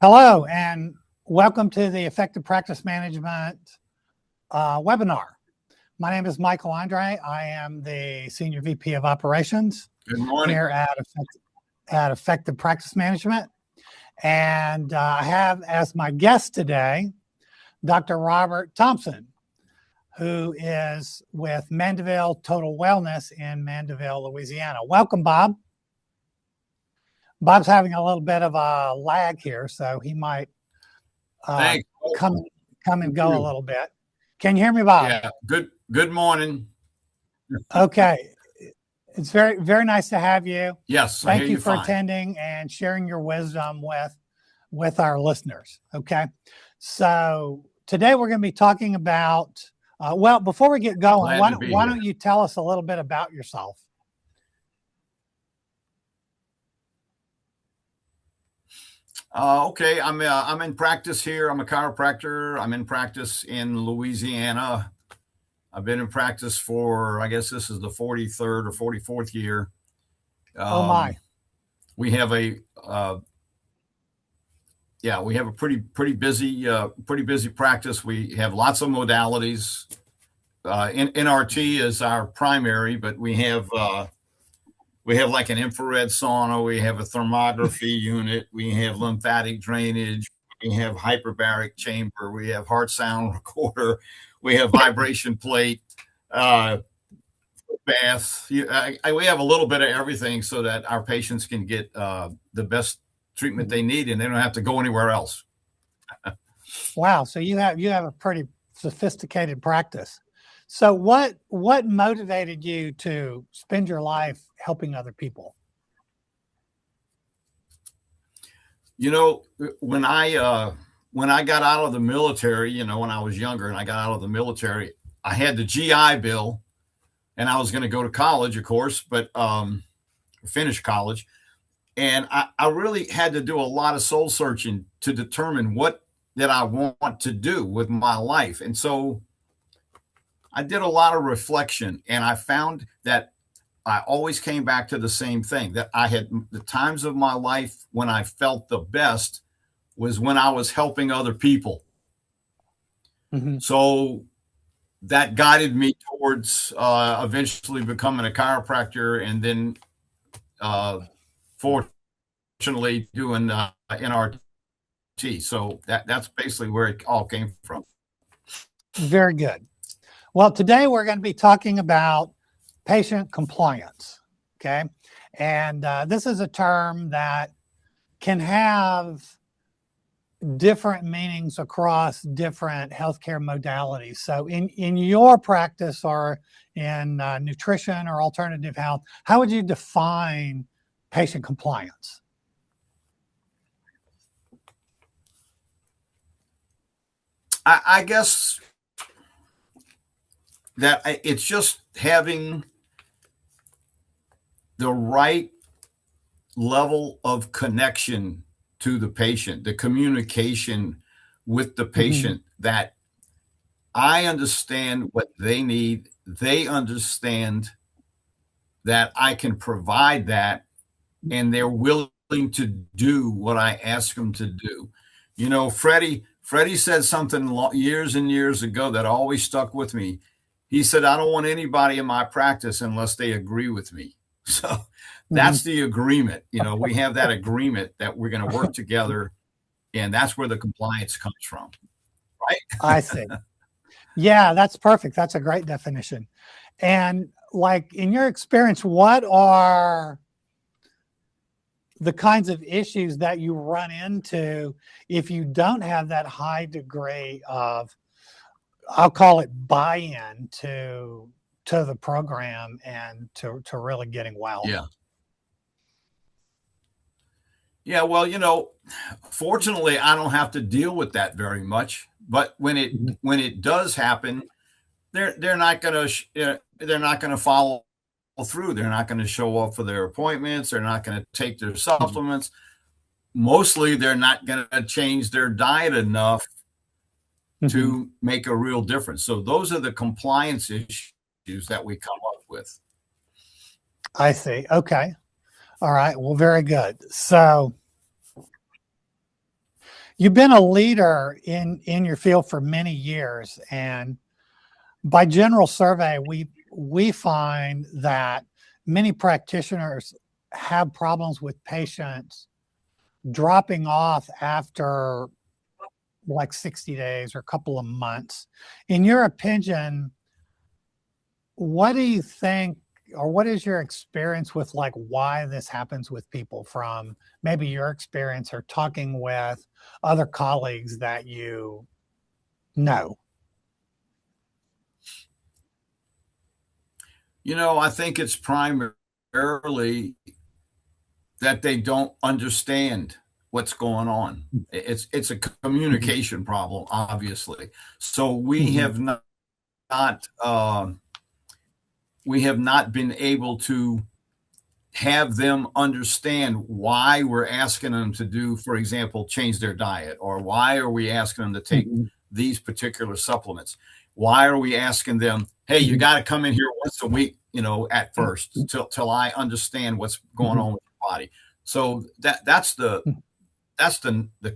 Hello, and welcome to the Effective Practice Management webinar. My name is Michael Andre. I am the Senior VP of Operations here at Effective Practice Management. And I have as my guest today, Dr. Robert Thomson, who is with Mandeville Total Wellness in Mandeville, Louisiana. Welcome, Bob. Bob's having a little bit of a lag here, so he might come and go a little bit. Can you hear me, Bob? Yeah. Good morning. Okay. It's very, very nice to have you. Yes. Thank you for attending and sharing your wisdom with our listeners. Okay. So today we're going to be talking about, well, before we get going, why don't you tell us a little bit about yourself? Okay, I'm in practice here. I'm a chiropractor. I'm in practice in Louisiana. I've been in practice for, I guess this is the 43rd or 44th year. Oh my! We have a pretty busy practice. We have lots of modalities. NRT is our primary, but we have like an infrared sauna, we have a thermography unit, we have lymphatic drainage, we have hyperbaric chamber, we have heart sound recorder, we have vibration plate, bath. We have a little bit of everything so that our patients can get the best treatment they need and they don't have to go anywhere else. Wow. So you have a pretty sophisticated practice. So what motivated you to spend your life helping other people? You know, when I got out of the military, when I was younger and I got out of the military, I had the GI Bill and I was going to go to college, of course, but finish college. And I really had to do a lot of soul searching to determine what that I want to do with my life. And so I did a lot of reflection, and I found that I always came back to the same thing, that I had the times of my life when I felt the best was when I was helping other people. Mm-hmm. So that guided me towards eventually becoming a chiropractor and then fortunately doing NRT. So that's basically where it all came from. Very good. Well, today we're going to be talking about patient compliance, okay? And this is a term that can have different meanings across different healthcare modalities. So in your practice or in nutrition or alternative health, how would you define patient compliance? I guess that it's just having the right level of connection to the patient, the communication with the patient, that I understand what they need. They understand that I can provide that, and they're willing to do what I ask them to do. You know, Freddie said something years and years ago that always stuck with me. He said, I don't want anybody in my practice unless they agree with me. So that's the agreement. We have that agreement that we're going to work together, and that's where the compliance comes from. Right? I see. Yeah, that's perfect. That's a great definition. And like in your experience, what are the kinds of issues that you run into if you don't have that high degree of, I'll call it buy-in to the program and to really getting well? Yeah. Well, fortunately, I don't have to deal with that very much. But when it does happen, they're not going to follow through. They're not going to show up for their appointments. They're not going to take their supplements. Mostly, they're not going to change their diet enough to make a real difference. So those are the compliance issues that we come up with. I see. Okay. All right. Well, very good. So you've been a leader in your field for many years, and by general survey, we find that many practitioners have problems with patients dropping off after like 60 days or a couple of months. In your opinion, what do you think, or what is your experience with like why this happens with people, from maybe your experience or talking with other colleagues that you know? I think it's primarily that they don't understand what's going on. It's a communication problem, obviously. So we have not been able to have them understand why we're asking them to do, for example, change their diet, or why are we asking them to take these particular supplements? Why are we asking them, hey, you got to come in here once a week, at first, till I understand what's going on with your body. So that's the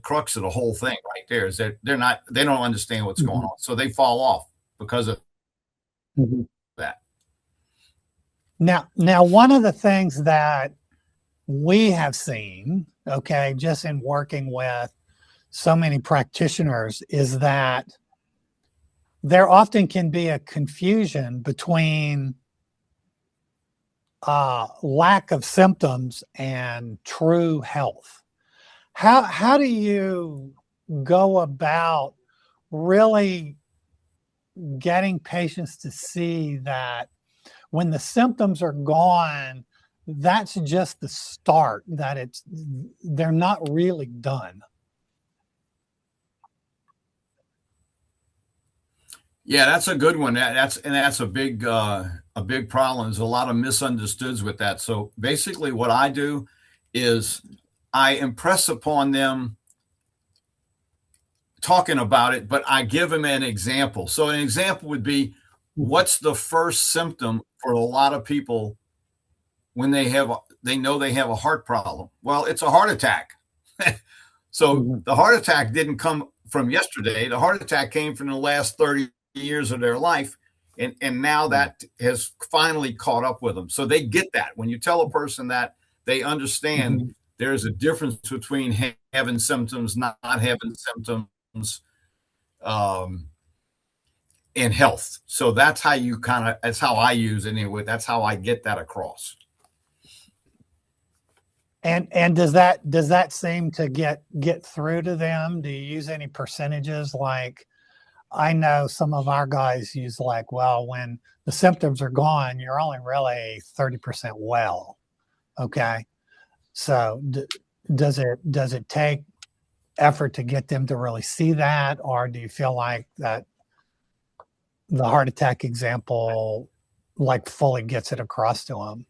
crux of the whole thing right there, is that they don't understand what's going on. So they fall off because of that. Now, one of the things that we have seen, okay, just in working with so many practitioners, is that there often can be a confusion between lack of symptoms and true health. How do you go about really getting patients to see that when the symptoms are gone, that's just the start, that they're not really done? Yeah, that's a good one. That's a big problem. There's a lot of misunderstoods with that. So basically what I do is I impress upon them talking about it, but I give them an example. So an example would be, what's the first symptom for a lot of people when they know they have a heart problem? Well, it's a heart attack. So the heart attack didn't come from yesterday. The heart attack came from the last 30 years of their life. And now that has finally caught up with them. So they get that. When you tell a person that, they understand there's a difference between having symptoms, not having symptoms, and health. So that's how that's how I use it anyway. That's how I get that across. And does that seem to get through to them? Do you use any percentages? Like, I know some of our guys use like, well, when the symptoms are gone, you're only really 30% well. Okay. So does it take effort to get them to really see that? Or do you feel like that the heart attack example like fully gets it across to them?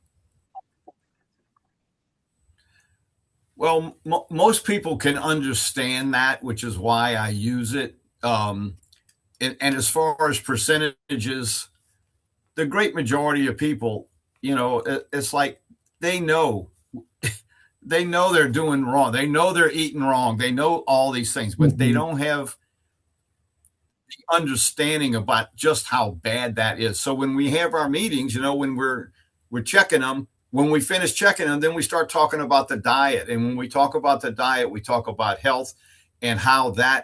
Well, most people can understand that, which is why I use it. And as far as percentages, the great majority of people, it's like they know they're doing wrong. They know they're eating wrong. They know all these things, but they don't have the understanding about just how bad that is. So when we have our meetings, when we're checking them, when we finish checking them, then we start talking about the diet. And when we talk about the diet, we talk about health and how that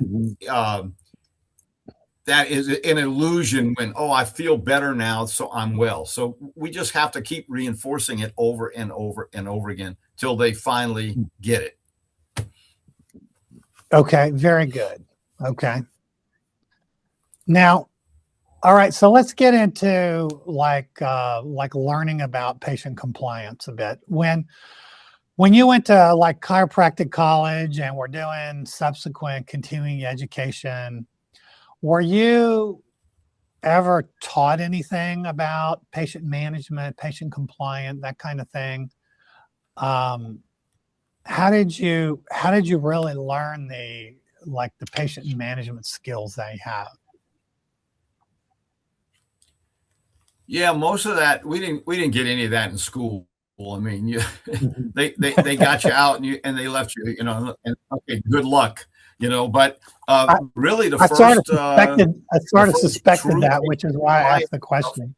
that is an illusion when, I feel better now, so I'm well. So we just have to keep reinforcing it over and over and over again till they finally get it. Okay, very good. Okay. Now, all right, so let's get into like learning about patient compliance a bit. When you went to like chiropractic college and were doing subsequent continuing education, were you ever taught anything about patient management, patient compliance, that kind of thing? How did you really learn the patient management skills that you have? Yeah, most of that we didn't get any of that in school. I mean, they got you out and they left you, and okay, good luck. but I, really I sort of suspected true that, which is why I asked the life. question.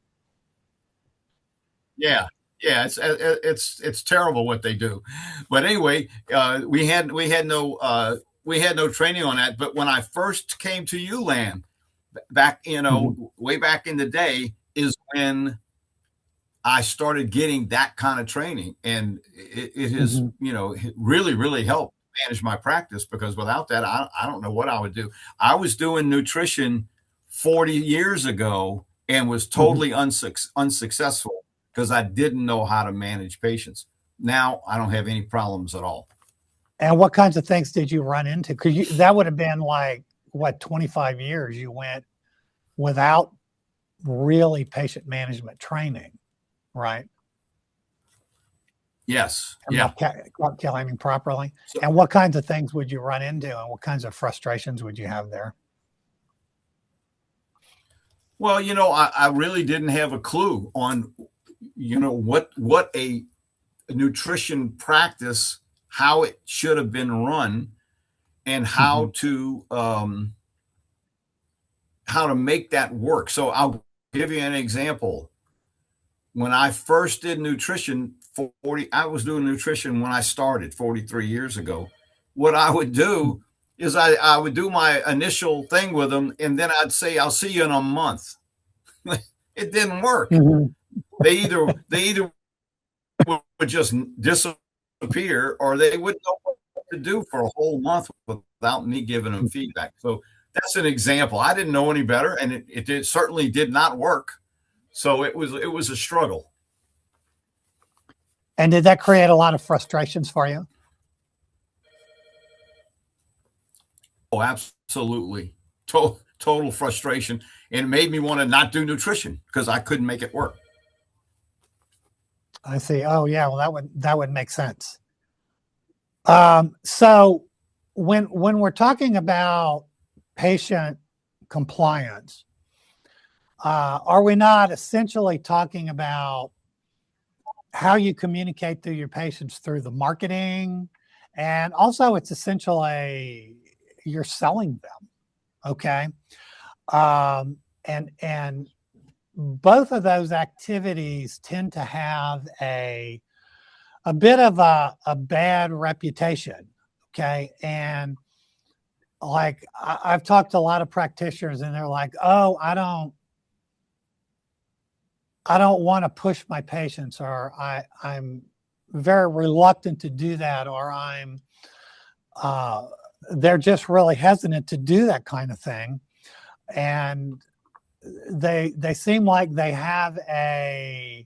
Yeah. Yeah, it's terrible what they do, but anyway, we had no training on that. But when I first came to ULAN back, way back in the day, is when I started getting that kind of training, and it has really really helped manage my practice, because without that, I don't know what I would do. I was doing nutrition 40 years ago and was totally unsuccessful because I didn't know how to manage patients. Now I don't have any problems at all. And what kinds of things did you run into? Because that would have been like, what, 25 years you went without really patient management training, right? Yes. Am Yeah. I calculating properly? So, and what kinds of things would you run into, and what kinds of frustrations would you have there? well, I really didn't have a clue on, what a nutrition practice, how it should have been run, and how to make that work. So I'll give you an example. When I first did nutrition, I was doing nutrition when I started 43 years ago. What I would do is I would do my initial thing with them, and then I'd say, I'll see you in a month. It didn't work. They either would just disappear, or they wouldn't know what to do for a whole month without me giving them feedback. So that's an example. I didn't know any better, and it certainly did not work. So it was a struggle. And did that create a lot of frustrations for you? Oh, absolutely. Total frustration. And it made me want to not do nutrition because I couldn't make it work. I see. Oh, yeah. Well, that would make sense. So when we're talking about patient compliance, are we not essentially talking about how you communicate to your patients through the marketing? And also, it's essentially you're selling them. Okay. And both of those activities tend to have a bit of a bad reputation. Okay. And like I've talked to a lot of practitioners, and they're like, oh, I don't want to push my patients, or I'm very reluctant to do that, or they're just really hesitant to do that kind of thing. And they seem like they have a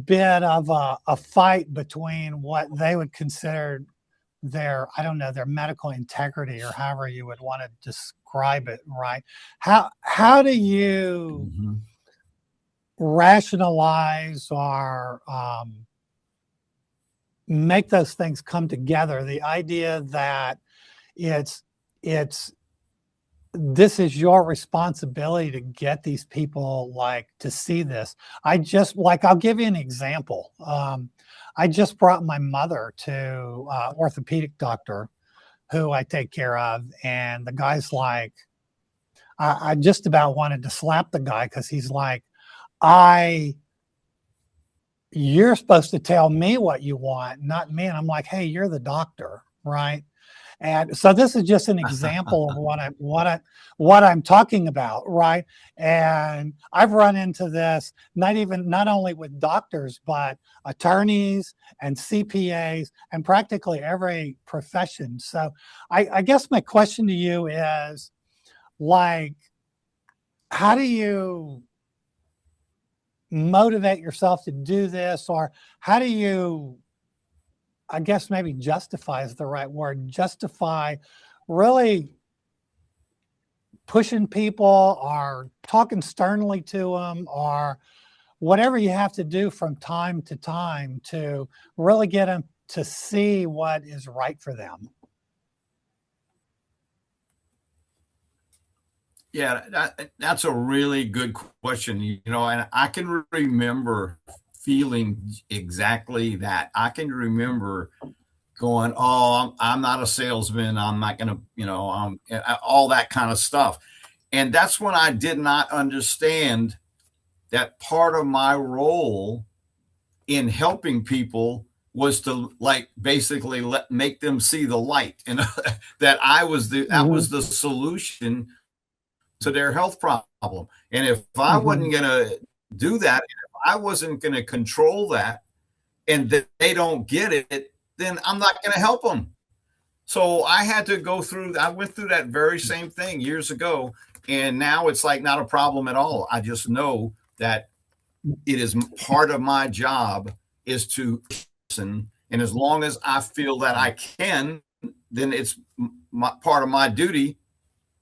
bit of a fight between what they would consider their, I don't know, their medical integrity, or however you would want to describe it, right? How do you rationalize or make those things come together? The idea that this is your responsibility to get these people to see this. I'll give you an example. I just brought my mother to orthopedic doctor who I take care of. And the guy's like, I just about wanted to slap the guy, because he's like, you're supposed to tell me what you want, not me. And I'm like, hey, you're the doctor, right? And so this is just an example of what I'm talking about, right? And I've run into this not only with doctors, but attorneys and CPAs and practically every profession. So I guess my question to you is, how do you motivate yourself to do this, or how do you, I guess maybe justify is the right word, justify really pushing people or talking sternly to them, or whatever you have to do from time to time to really get them to see what is right for them? Yeah, that's a really good question. And I can remember feeling exactly that. I can remember going, oh, I'm not a salesman. I'm not going to, all that kind of stuff. And that's when I did not understand that part of my role in helping people was to basically make them see the light, and that that was the solution to their health problem. And if I wasn't going to do that, if I wasn't going to control that, and they don't get it, then I'm not going to help them. So I went through that very same thing years ago. And now it's not a problem at all. I just know that it is part of my job is to listen. And as long as I feel that I can, then it's part of my duty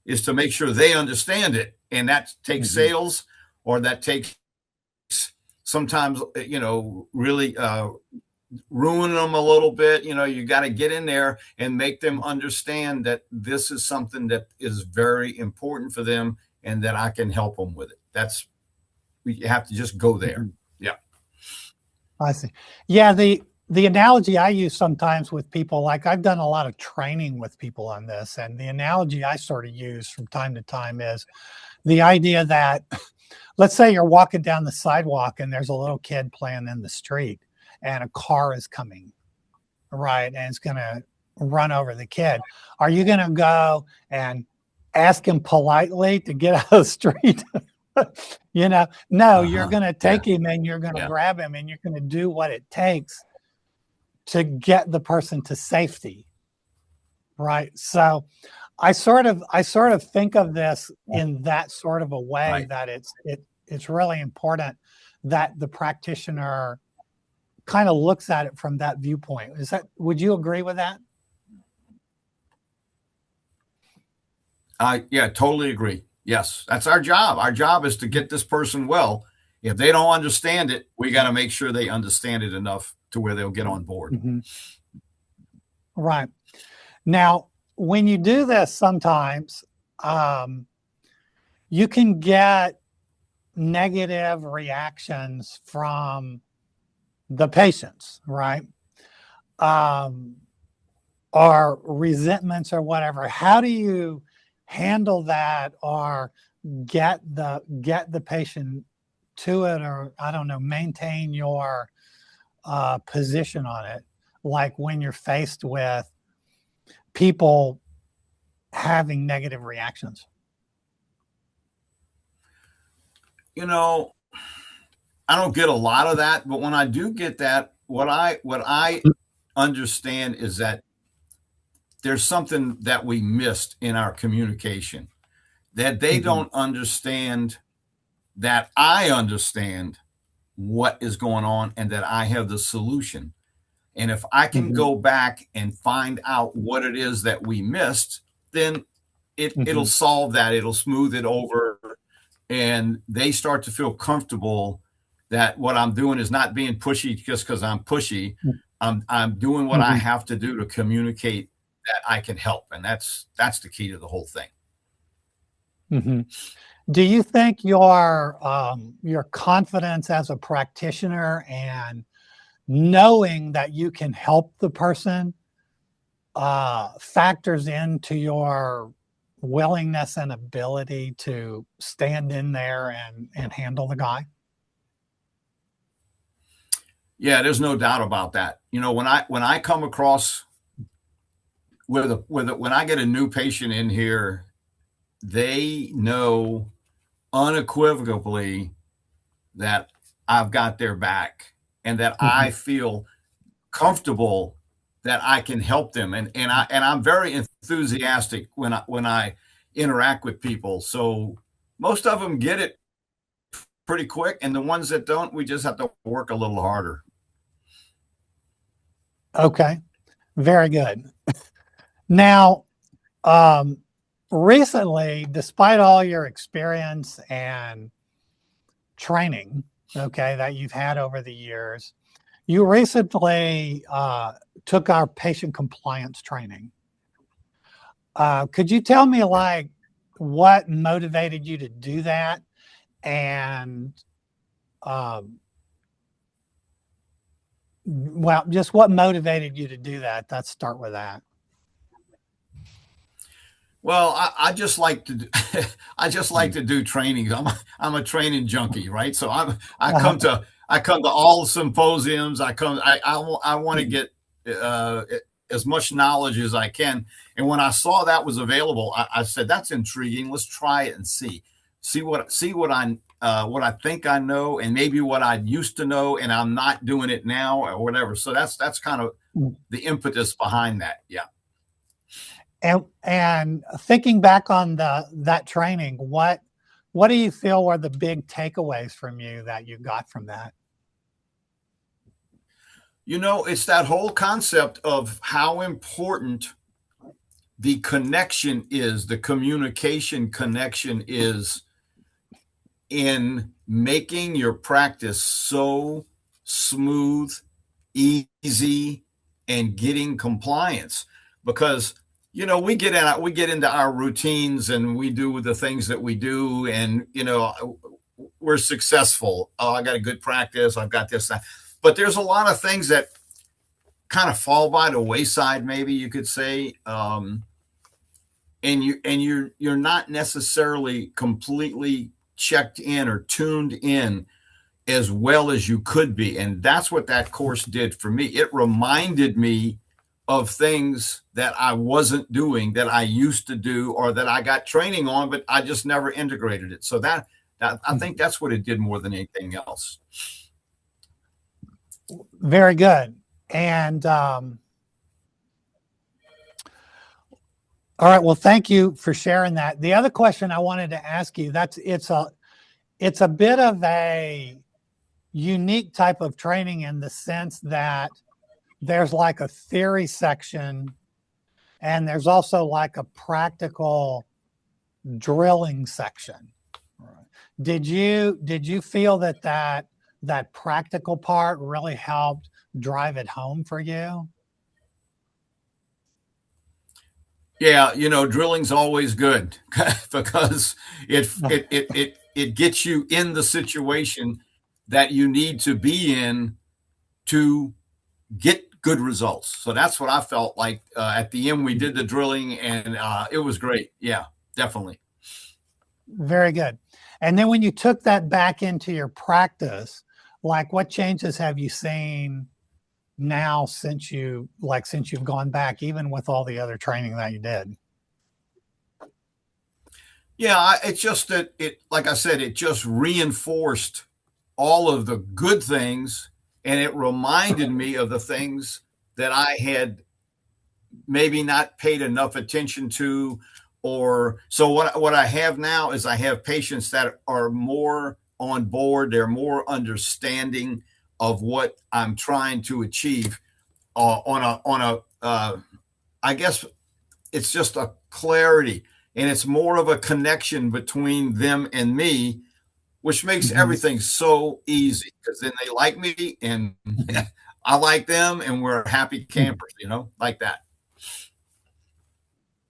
is to make sure they understand it. And that takes sales, or that takes sometimes, really ruin them a little bit. You got to get in there and make them understand that this is something that is very important for them and that I can help them with it. We have to just go there. Yeah. I see. Yeah. The analogy I use sometimes with people, I've done a lot of training with people on this, and the analogy I sort of use from time to time is the idea that, let's say you're walking down the sidewalk and there's a little kid playing in the street, and a car is coming, right? And it's going to run over the kid. Are you going to go and ask him politely to get out of the street? No, you're going to take him and you're going to grab him and you're going to do what it takes to get the person to safety, right? So I sort of think of this in that sort of a way, that it's really important that the practitioner kind of looks at it from that viewpoint. Would you agree with that? Yeah, totally agree. Yes, that's our job. Our job is to get this person well. If they don't understand it, we got to make sure they understand it enough to where they'll get on board. Right. Now, when you do this, sometimes you can get negative reactions from the patients, right? Or resentments or whatever. How do you handle that, or get the patient to it, or I don't know, maintain your position on it, like when you're faced with people having negative reactions? I don't get a lot of that, but when I do get that, what I understand is that there's something that we missed in our communication, that they don't understand that I understand what is going on and that I have the solution. And if I can go back and find out what it is that we missed, then it'll solve that. It'll smooth it over, and they start to feel comfortable that what I'm doing is not being pushy just because I'm pushy. I'm doing what I have to do to communicate that I can help, and that's the key to the whole thing. Do you think your confidence as a practitioner and knowing that you can help the person factors into your willingness and ability to stand in there and handle the guy? Yeah, there's no doubt about that. When I come across when I get a new patient in here, they know unequivocally that I've got their back, and that I feel comfortable that I can help them. And I'm very enthusiastic when I interact with people. So most of them get it pretty quick, and the ones that don't, we just have to work a little harder. Okay, very good. Now, recently, despite all your experience and training, okay, that you've had over the years, you recently took our patient compliance training. Could you tell me what motivated you to do that, and Well, just what motivated you to do that? Let's start with that. Well, I just like to do, I just like to do trainings. I'm a training junkie, right? So I come to all the symposiums. I want to get uh, as much knowledge as I can. And when I saw that was available, I said that's intriguing. Let's try it and see what I think I know, and maybe what I used to know, and I'm not doing it now or whatever. So that's kind of the impetus behind that. Yeah. And thinking back on that training, what do you feel were the big takeaways from you that you got from that? You know, it's that whole concept of how important the connection is, the communication connection is in making your practice so smooth, easy, and getting compliance. Because you know, we get into our routines and we do the things that we do, and you know, we're successful. Oh, I got a good practice. I've got this, that. But there's a lot of things that kind of fall by the wayside, maybe you could say, and you're not necessarily completely checked in or tuned in as well as you could be, and that's what that course did for me. It reminded me of things that I wasn't doing, that I used to do, or that I got training on, but I just never integrated it. So that I think that's what it did more than anything else. Very good. And all right, well, thank you for sharing that. The other question I wanted to ask you, it's a bit of a unique type of training in the sense that there's like a theory section and there's also like a practical drilling section. Did you feel that practical part really helped drive it home for you? Yeah, you know, drilling's always good because it gets you in the situation that you need to be in to get good results. So that's what I felt like at the end. We did the drilling, and it was great. Yeah, definitely. Very good. And then when you took that back into your practice, like what changes have you seen now since you've gone back, even with all the other training that you did? Yeah, it's just that like I said, it just reinforced all of the good things, and it reminded me of the things that I had maybe not paid enough attention to. Or so what I have now is I have patients that are more on board. They're more understanding of what I'm trying to achieve I guess it's just a clarity, and it's more of a connection between them and me, which makes everything so easy because then they like me and I like them, and we're happy campers, you know, like that.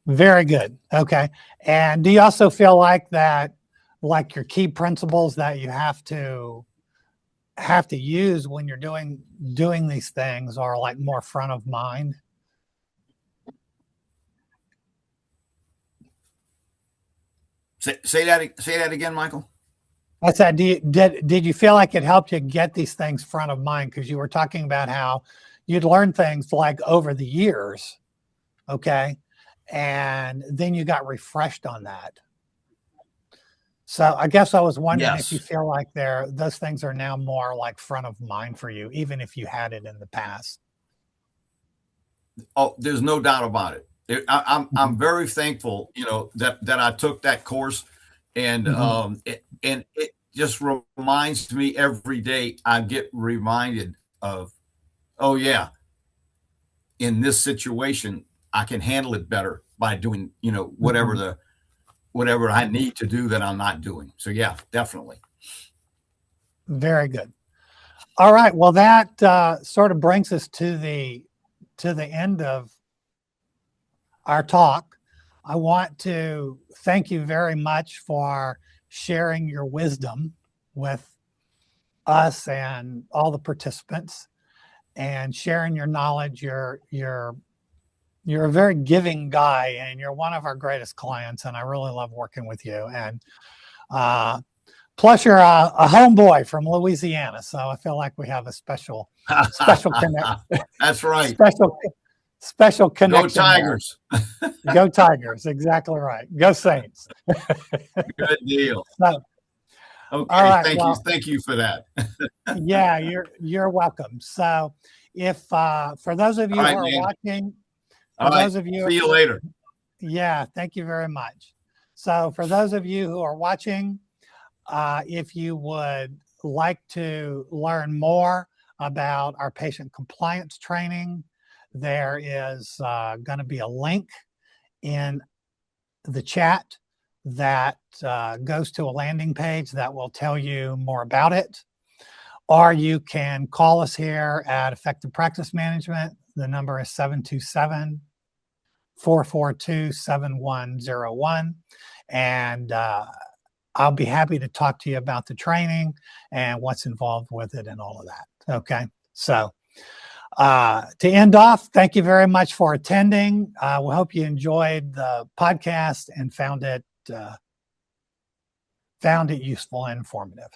Very good. Okay. And do you also feel like that, like your key principles that you have to use when you're doing these things are like more front of mind? Say that again, Michael. I said, did you feel like it helped you get these things front of mind? Because you were talking about how you'd learn things like over the years, okay, and then you got refreshed on that. So I guess I was wondering if you feel like those things are now more like front of mind for you, even if you had it in the past. Oh, there's no doubt about it. I'm very thankful, you know, that I took that course, and it just reminds me every day. I get reminded of, oh yeah, in this situation, I can handle it better by doing, you know, whatever I need to do that I'm not doing. So yeah, definitely. Very good. All right. Well, that sort of brings us to the end of our talk. I want to thank you very much for sharing your wisdom with us and all the participants. and sharing your knowledge. You're a very giving guy, and you're one of our greatest clients, and I really love working with you. And plus, you're a homeboy from Louisiana, so I feel like we have a special connection. That's right. Special connection. Go Tigers. Go Tigers. Exactly right. Go Saints. Good deal. So, okay. Right, Thank you for that. Yeah, you're welcome. So, if for those of you who are watching, those of you, see you later. Yeah, thank you very much. So, for those of you who are watching, if you would like to learn more about our patient compliance training, there is going to be a link in the chat that goes to a landing page that will tell you more about it. Or you can call us here at Effective Practice Management. The number is 727-442-7101. And I'll be happy to talk to you about the training and what's involved with it and all of that. Okay. So to end off, thank you very much for attending. We hope you enjoyed the podcast and found it useful and informative.